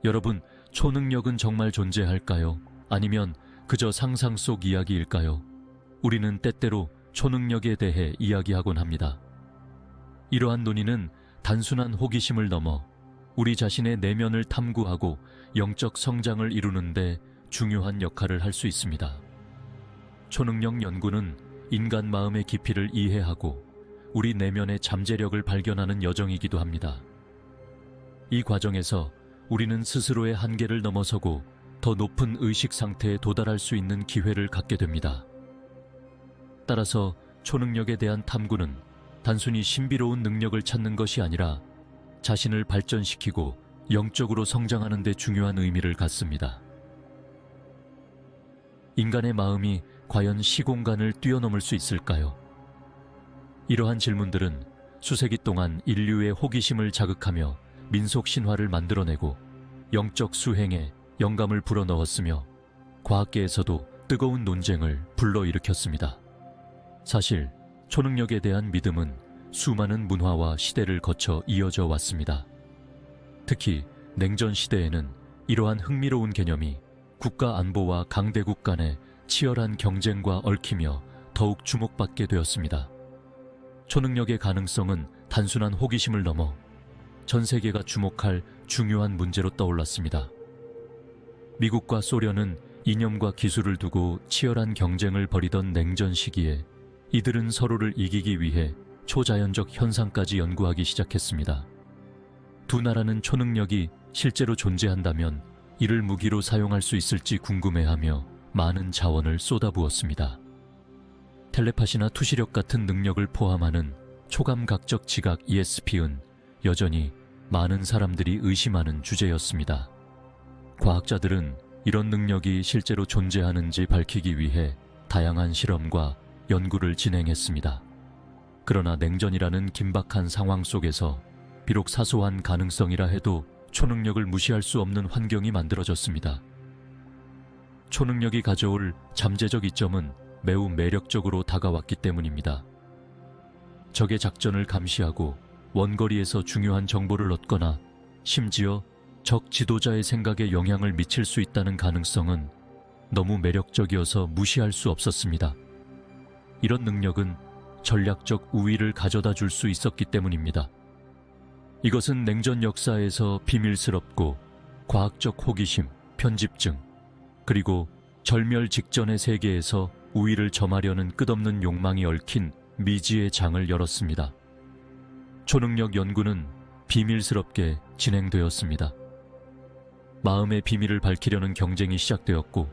여러분, 초능력은 정말 존재할까요? 아니면 그저 상상 속 이야기일까요? 우리는 때때로 초능력에 대해 이야기하곤 합니다. 이러한 논의는 단순한 호기심을 넘어 우리 자신의 내면을 탐구하고 영적 성장을 이루는데 중요한 역할을 할 수 있습니다. 초능력 연구는 인간 마음의 깊이를 이해하고 우리 내면의 잠재력을 발견하는 여정이기도 합니다. 이 과정에서 우리는 스스로의 한계를 넘어서고 더 높은 의식 상태에 도달할 수 있는 기회를 갖게 됩니다. 따라서 초능력에 대한 탐구는 단순히 신비로운 능력을 찾는 것이 아니라 자신을 발전시키고 영적으로 성장하는 데 중요한 의미를 갖습니다. 인간의 마음이 과연 시공간을 뛰어넘을 수 있을까요? 이러한 질문들은 수세기 동안 인류의 호기심을 자극하며 민속 신화를 만들어내고 영적 수행에 영감을 불어넣었으며 과학계에서도 뜨거운 논쟁을 불러일으켰습니다. 사실 초능력에 대한 믿음은 수많은 문화와 시대를 거쳐 이어져 왔습니다. 특히 냉전 시대에는 이러한 흥미로운 개념이 국가 안보와 강대국 간의 치열한 경쟁과 얽히며 더욱 주목받게 되었습니다. 초능력의 가능성은 단순한 호기심을 넘어 전 세계가 주목할 중요한 문제로 떠올랐습니다. 미국과 소련은 이념과 기술을 두고 치열한 경쟁을 벌이던 냉전 시기에 이들은 서로를 이기기 위해 초자연적 현상까지 연구하기 시작했습니다. 두 나라는 초능력이 실제로 존재한다면 이를 무기로 사용할 수 있을지 궁금해하며 많은 자원을 쏟아부었습니다. 텔레파시나 투시력 같은 능력을 포함하는 초감각적 지각 ESP는 여전히 많은 사람들이 의심하는 주제였습니다. 과학자들은 이런 능력이 실제로 존재하는지 밝히기 위해 다양한 실험과 연구를 진행했습니다. 그러나 냉전이라는 긴박한 상황 속에서 비록 사소한 가능성이라 해도 초능력을 무시할 수 없는 환경이 만들어졌습니다. 초능력이 가져올 잠재적 이점은 매우 매력적으로 다가왔기 때문입니다. 적의 작전을 감시하고 원거리에서 중요한 정보를 얻거나 심지어 적 지도자의 생각에 영향을 미칠 수 있다는 가능성은 너무 매력적이어서 무시할 수 없었습니다. 이런 능력은 전략적 우위를 가져다 줄 수 있었기 때문입니다. 이것은 냉전 역사에서 비밀스럽고 과학적 호기심, 편집증, 그리고 절멸 직전의 세계에서 우위를 점하려는 끝없는 욕망이 얽힌 미지의 장을 열었습니다. 초능력 연구는 비밀스럽게 진행되었습니다. 마음의 비밀을 밝히려는 경쟁이 시작되었고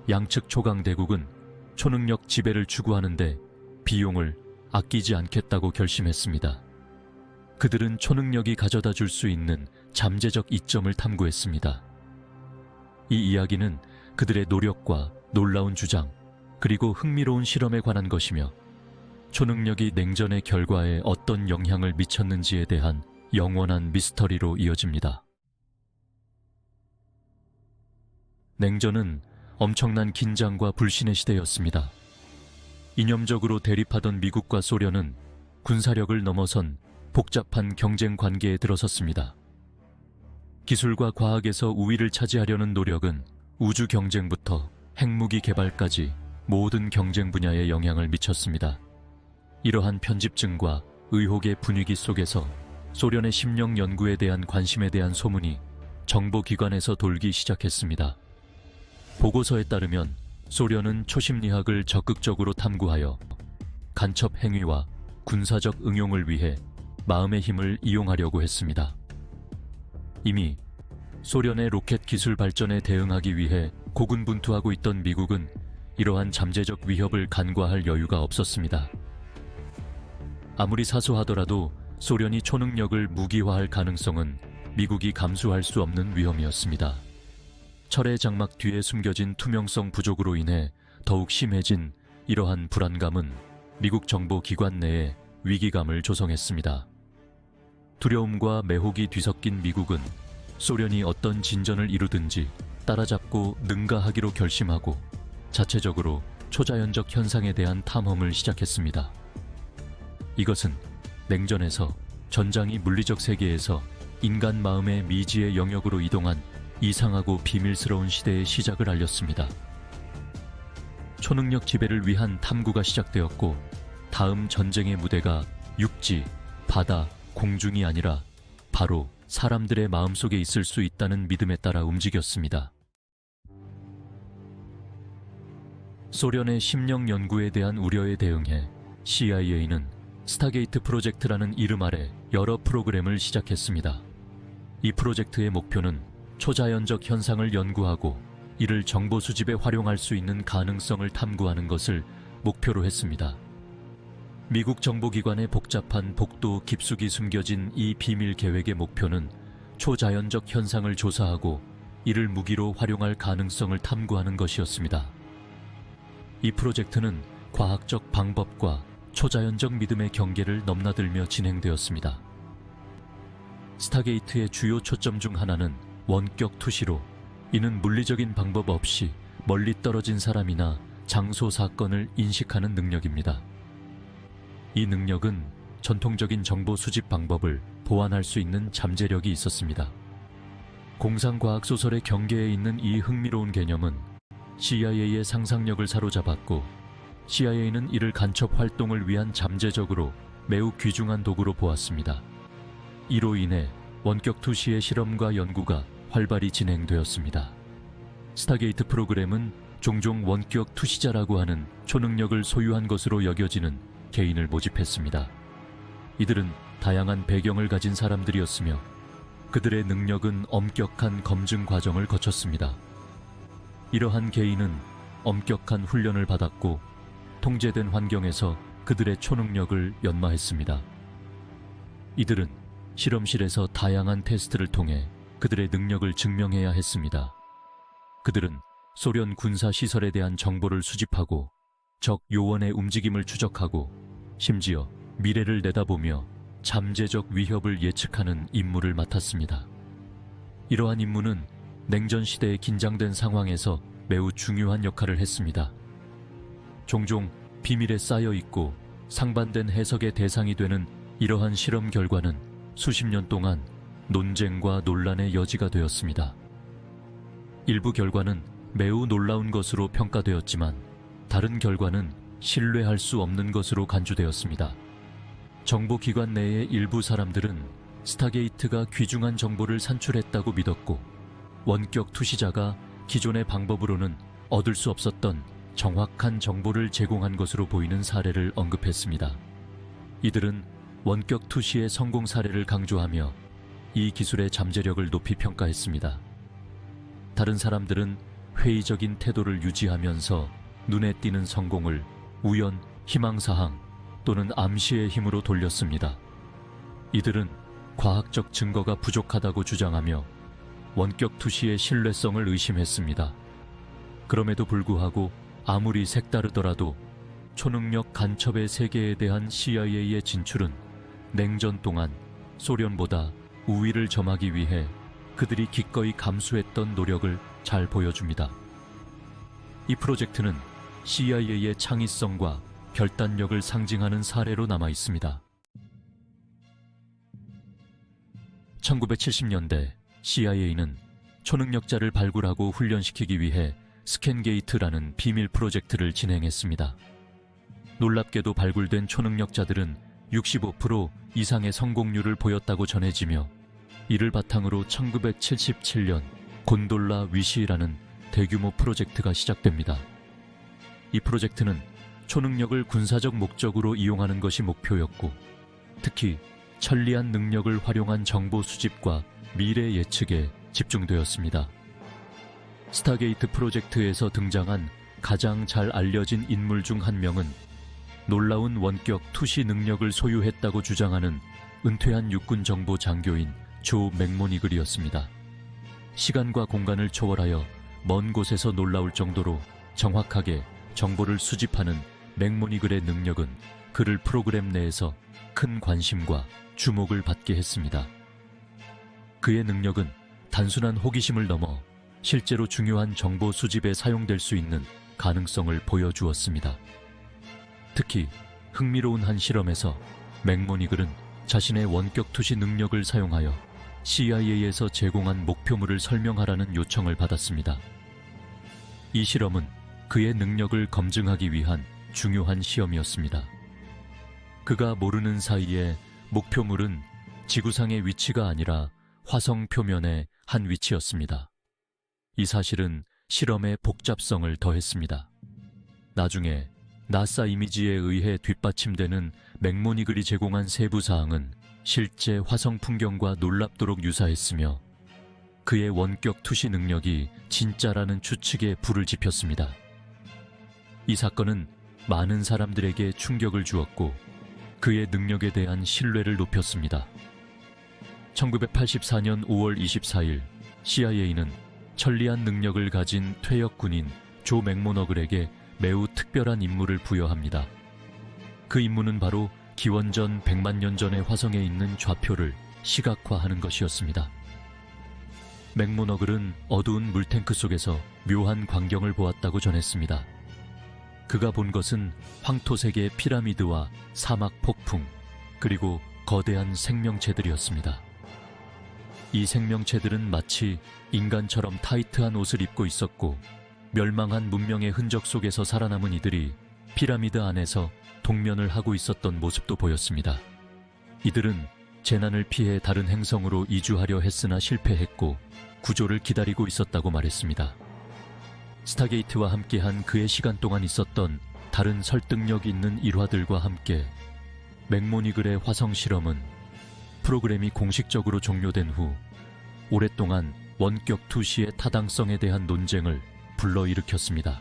양측 초강대국은 초능력 지배를 추구하는데 비용을 아끼지 않겠다고 결심했습니다. 그들은 초능력이 가져다 줄 수 있는 잠재적 이점을 탐구했습니다. 이 이야기는 그들의 노력과 놀라운 주장, 그리고 흥미로운 실험에 관한 것이며 초능력이 냉전의 결과에 어떤 영향을 미쳤는지에 대한 영원한 미스터리로 이어집니다. 냉전은 엄청난 긴장과 불신의 시대였습니다. 이념적으로 대립하던 미국과 소련은 군사력을 넘어선 복잡한 경쟁 관계에 들어섰습니다. 기술과 과학에서 우위를 차지하려는 노력은 우주 경쟁부터 핵무기 개발까지 모든 경쟁 분야에 영향을 미쳤습니다. 이러한 편집증과 의혹의 분위기 속에서 소련의 심령 연구에 대한 관심에 대한 소문이 정보기관에서 돌기 시작했습니다. 보고서에 따르면 소련은 초심리학을 적극적으로 탐구하여 간첩 행위와 군사적 응용을 위해 마음의 힘을 이용하려고 했습니다. 이미 소련의 로켓 기술 발전에 대응하기 위해 고군분투하고 있던 미국은 이러한 잠재적 위협을 간과할 여유가 없었습니다. 아무리 사소하더라도 소련이 초능력을 무기화할 가능성은 미국이 감수할 수 없는 위험이었습니다. 철의 장막 뒤에 숨겨진 투명성 부족으로 인해 더욱 심해진 이러한 불안감은 미국 정보 기관 내에 위기감을 조성했습니다. 두려움과 매혹이 뒤섞인 미국은 소련이 어떤 진전을 이루든지 따라잡고 능가하기로 결심하고 자체적으로 초자연적 현상에 대한 탐험을 시작했습니다. 이것은 냉전에서 전장이 물리적 세계에서 인간 마음의 미지의 영역으로 이동한 이상하고 비밀스러운 시대의 시작을 알렸습니다. 초능력 지배를 위한 탐구가 시작되었고, 다음 전쟁의 무대가 육지, 바다, 공중이 아니라 바로 사람들의 마음속에 있을 수 있다는 믿음에 따라 움직였습니다. 소련의 심령 연구에 대한 우려에 대응해 CIA는 스타게이트 프로젝트라는 이름 아래 여러 프로그램을 시작했습니다. 이 프로젝트의 목표는 초자연적 현상을 연구하고 이를 정보 수집에 활용할 수 있는 가능성을 탐구하는 것을 목표로 했습니다. 미국 정보기관의 복잡한 복도 깊숙이 숨겨진 이 비밀 계획의 목표는 초자연적 현상을 조사하고 이를 무기로 활용할 가능성을 탐구하는 것이었습니다. 이 프로젝트는 과학적 방법과 초자연적 믿음의 경계를 넘나들며 진행되었습니다. 스타게이트의 주요 초점 중 하나는 원격 투시로, 이는 물리적인 방법 없이 멀리 떨어진 사람이나 장소 사건을 인식하는 능력입니다. 이 능력은 전통적인 정보 수집 방법을 보완할 수 있는 잠재력이 있었습니다. 공상과학 소설의 경계에 있는 이 흥미로운 개념은 CIA의 상상력을 사로잡았고, CIA는 이를 간첩 활동을 위한 잠재적으로 매우 귀중한 도구로 보았습니다. 이로 인해 원격 투시의 실험과 연구가 활발히 진행되었습니다. 스타게이트 프로그램은 종종 원격 투시자라고 하는 초능력을 소유한 것으로 여겨지는 개인을 모집했습니다. 이들은 다양한 배경을 가진 사람들이었으며 그들의 능력은 엄격한 검증 과정을 거쳤습니다. 이러한 개인은 엄격한 훈련을 받았고 통제된 환경에서 그들의 초능력을 연마했습니다. 이들은 실험실에서 다양한 테스트를 통해 그들의 능력을 증명해야 했습니다. 그들은 소련 군사 시설에 대한 정보를 수집하고 적 요원의 움직임을 추적하고 심지어 미래를 내다보며 잠재적 위협을 예측하는 임무를 맡았습니다. 이러한 임무는 냉전 시대의 긴장된 상황에서 매우 중요한 역할을 했습니다. 종종 비밀에 쌓여 있고 상반된 해석의 대상이 되는 이러한 실험 결과는 수십 년 동안 논쟁과 논란의 여지가 되었습니다. 일부 결과는 매우 놀라운 것으로 평가되었지만 다른 결과는 신뢰할 수 없는 것으로 간주되었습니다. 정보기관 내의 일부 사람들은 스타게이트가 귀중한 정보를 산출했다고 믿었고, 원격 투시자가 기존의 방법으로는 얻을 수 없었던 정확한 정보를 제공한 것으로 보이는 사례를 언급했습니다. 이들은 원격 투시의 성공 사례를 강조하며 이 기술의 잠재력을 높이 평가했습니다. 다른 사람들은 회의적인 태도를 유지하면서 눈에 띄는 성공을 우연, 희망사항 또는 암시의 힘으로 돌렸습니다. 이들은 과학적 증거가 부족하다고 주장하며 원격 투시의 신뢰성을 의심했습니다. 그럼에도 불구하고 아무리 색다르더라도 초능력 간첩의 세계에 대한 CIA의 진출은 냉전 동안 소련보다 우위를 점하기 위해 그들이 기꺼이 감수했던 노력을 잘 보여줍니다. 이 프로젝트는 CIA의 창의성과 결단력을 상징하는 사례로 남아 있습니다. 1970년대 CIA는 초능력자를 발굴하고 훈련시키기 위해 스캔게이트라는 비밀 프로젝트를 진행했습니다. 놀랍게도 발굴된 초능력자들은 65% 이상의 성공률을 보였다고 전해지며 이를 바탕으로 1977년 곤돌라 위시라는 대규모 프로젝트가 시작됩니다. 이 프로젝트는 초능력을 군사적 목적으로 이용하는 것이 목표였고, 특히 천리안 능력을 활용한 정보 수집과 미래 예측에 집중되었습니다. 스타게이트 프로젝트에서 등장한 가장 잘 알려진 인물 중 한 명은 놀라운 원격 투시 능력을 소유했다고 주장하는 은퇴한 육군 정보 장교인 조 맥모니글이었습니다. 시간과 공간을 초월하여 먼 곳에서 놀라울 정도로 정확하게 정보를 수집하는 맥모니글의 능력은 그를 프로그램 내에서 큰 관심과 주목을 받게 했습니다. 그의 능력은 단순한 호기심을 넘어 실제로 중요한 정보 수집에 사용될 수 있는 가능성을 보여주었습니다. 특히 흥미로운 한 실험에서 맥모니글은 자신의 원격 투시 능력을 사용하여 CIA에서 제공한 목표물을 설명하라는 요청을 받았습니다. 이 실험은 그의 능력을 검증하기 위한 중요한 시험이었습니다. 그가 모르는 사이에 목표물은 지구상의 위치가 아니라 화성 표면의 한 위치였습니다. 이 사실은 실험의 복잡성을 더했습니다. 나중에 나사 이미지에 의해 뒷받침되는 맥모니글이 제공한 세부 사항은 실제 화성 풍경과 놀랍도록 유사했으며 그의 원격 투시 능력이 진짜라는 추측에 불을 지폈습니다. 이 사건은 많은 사람들에게 충격을 주었고 그의 능력에 대한 신뢰를 높였습니다. 1984년 5월 24일 CIA는 천리안 능력을 가진 퇴역 군인 조 맥모너글에게 매우 특별한 임무를 부여합니다. 그 임무는 바로 기원전 100만 년 전의 화성에 있는 좌표를 시각화하는 것이었습니다. 맥모너글은 어두운 물탱크 속에서 묘한 광경을 보았다고 전했습니다. 그가 본 것은 황토색의 피라미드와 사막 폭풍, 그리고 거대한 생명체들이었습니다. 이 생명체들은 마치 인간처럼 타이트한 옷을 입고 있었고 멸망한 문명의 흔적 속에서 살아남은 이들이 피라미드 안에서 동면을 하고 있었던 모습도 보였습니다. 이들은 재난을 피해 다른 행성으로 이주하려 했으나 실패했고 구조를 기다리고 있었다고 말했습니다. 스타게이트와 함께한 그의 시간 동안 있었던 다른 설득력 있는 일화들과 함께 맥모니글의 화성 실험은 프로그램이 공식적으로 종료된 후 오랫동안 원격 투시의 타당성에 대한 논쟁을 불러일으켰습니다.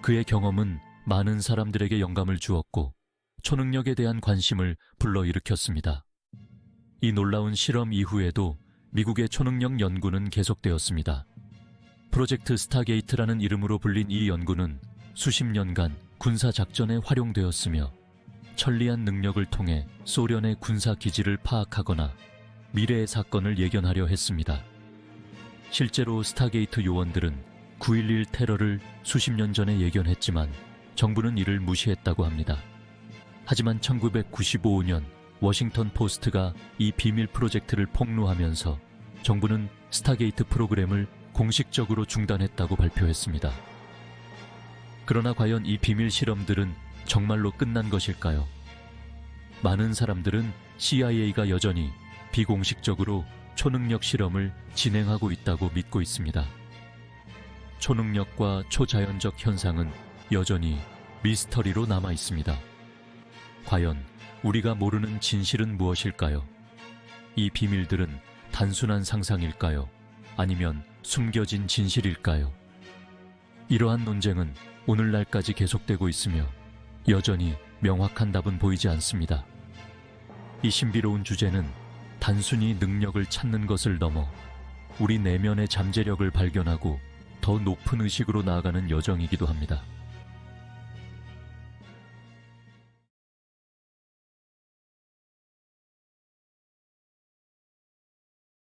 그의 경험은 많은 사람들에게 영감을 주었고 초능력에 대한 관심을 불러일으켰습니다. 이 놀라운 실험 이후에도 미국의 초능력 연구는 계속되었습니다. 프로젝트 스타게이트라는 이름으로 불린 이 연구는 수십 년간 군사작전에 활용되었으며 천리안 능력을 통해 소련의 군사기지를 파악하거나 미래의 사건을 예견하려 했습니다. 실제로 스타게이트 요원들은 9.11 테러를 수십 년 전에 예견했지만 정부는 이를 무시했다고 합니다. 하지만 1995년 워싱턴 포스트가 이 비밀 프로젝트를 폭로하면서 정부는 스타게이트 프로그램을 공식적으로 중단했다고 발표했습니다. 그러나 과연 이 비밀 실험들은 정말로 끝난 것일까요? 많은 사람들은 CIA가 여전히 비공식적으로 초능력 실험을 진행하고 있다고 믿고 있습니다. 초능력과 초자연적 현상은 여전히 미스터리로 남아 있습니다. 과연 우리가 모르는 진실은 무엇일까요? 이 비밀들은 단순한 상상일까요? 아니면 숨겨진 진실일까요? 이러한 논쟁은 오늘날까지 계속되고 있으며 여전히 명확한 답은 보이지 않습니다. 이 신비로운 주제는 단순히 능력을 찾는 것을 넘어 우리 내면의 잠재력을 발견하고 더 높은 의식으로 나아가는 여정이기도 합니다.